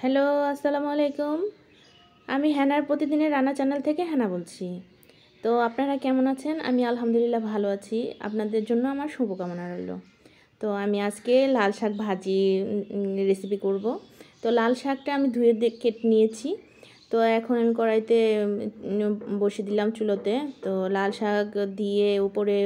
Hello, আসসালামু আলাইকুম। আমি হ্যানার প্রতিদিনের রান্না চ্যানেল থেকে হ্যানা বলছি। তো আপনারা কেমন আছেন? আমি আলহামদুলিল্লাহ ভালো আছি। আপনাদের জন্য আমার শুভকামনা রইল। তো আমি আজকে লাল শাক ভাজি রেসিপি করব। তো লাল শাকটা আমি ধুয়ে কেটে নিয়েছি। তো এখন আমি কড়াইতে বসিয়ে দিলাম চুলোতে। তো লাল শাক দিয়ে উপরে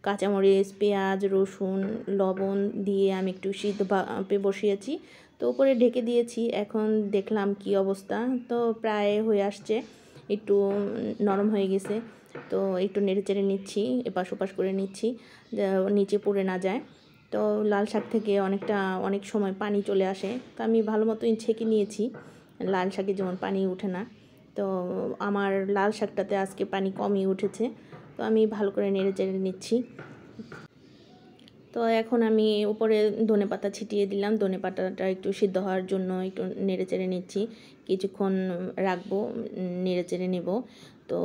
কাঁচামরিচ, পেঁয়াজ, রসুন, লবণ দিয়ে আমি একটু সিদ্ধ ভাপে বসিয়েছি। তো উপরে ঢেকে দিয়েছি। এখন দেখলাম কি অবস্থা। তো প্রায় হয়ে আসছে, একটু নরম হয়ে গেছে। তো একটু নেড়েচেড়ে নিচ্ছি, এপাশ ওপাশ করে নিচ্ছি, নিচে পড়ে না যায়। তো লাল শাক থেকে অনেক সময় পানি চলে আসে। তো আমি ভালো মতোই ছেঁকে নিয়েছি। লাল শাকে যেমন পানি ওঠে না, তো আমার লাল শাকটাতে আজকে পানি কমই উঠেছে। তো আমি ভালো করে নেড়েচেড়ে নিচ্ছি। তো এখন আমি উপরে ধনেপাতা ছিটিয়ে দিলাম। ধনেপাতাটা একটু সিদ্ধ হওয়ার জন্য একটু নেড়েচেড়ে নিচ্ছি। কিছুক্ষণ রাখবো, নেড়েচেড়ে নেব। তো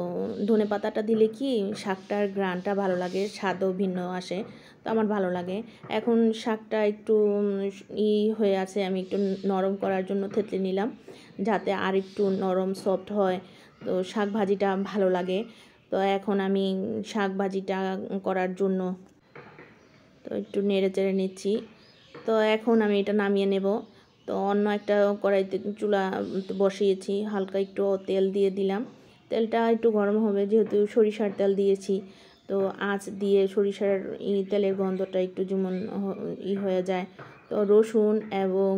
ধনেপাতাটা দিলে কি শাকটার ঘ্রাণটা ভালো লাগে, স্বাদও ভিন্ন আসে। তো আমার ভালো লাগে। এখন শাকটা একটু হয়ে আছে, আমি একটু নরম করার জন্য থেতলে নিলাম, যাতে আর একটু নরম সফট হয়। তো শাক ভাজিটা ভালো লাগে। তো এখন আমি শাক ভাজিটা করার জন্য তো একটু নেড়ে চেড়ে নিচ্ছি। তো এখন আমি এটা নামিয়ে নেব। তো অন্য একটা কড়াইতে চুলা বসিয়েছি, হালকা একটু তেল দিয়ে দিলাম। তেলটা একটু গরম হবে, যেহেতু সরিষার তেল দিয়েছি। তো আঁচ দিয়ে সরিষার তেলের গন্ধটা একটু যেমন হয়ে যায়। তো রসুন এবং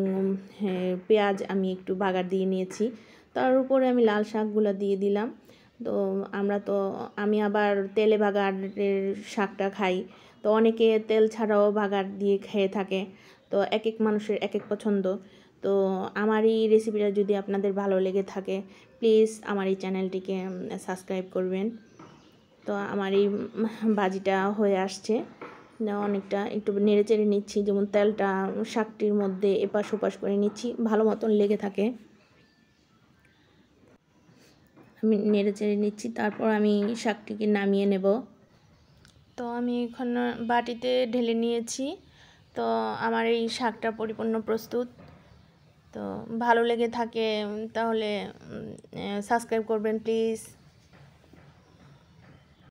পেঁয়াজ আমি একটু বাগার দিয়ে নিয়েছি। তার উপরে আমি লাল শাকগুলো দিয়ে দিলাম। তো আমি আবার তেলে বাগারের শাকটা খাই। তো অনেকে তেল ছাড়াও বাগার দিয়ে খেয়ে থাকে। তো এক এক মানুষের এক এক পছন্দ। তো আমার এই রেসিপিটা যদি আপনাদের ভালো লেগে থাকে, প্লিজ আমার এই চ্যানেলটিকে সাবস্ক্রাইব করবেন। তো আমার এই ভাজিটা হয়ে আসছে, অনেকটা একটু নেড়ে চেড়ে নিচ্ছি, যেমন তেলটা শাকটির মধ্যে এপাশ ওপাশ করে নিচ্ছি, ভালো মতন লেগে থাকে। আমি নেড়ে চেড়ে নিচ্ছি, তারপর আমি শাকটিকে নামিয়ে নেব। তো আমি এখন বাটিতে ঢেলে নিয়েছি। তো আমার এই শাকটা পরিপূর্ণ প্রস্তুত। তো ভালো লেগে থাকে তাহলে সাবস্ক্রাইব করবেন প্লিজ।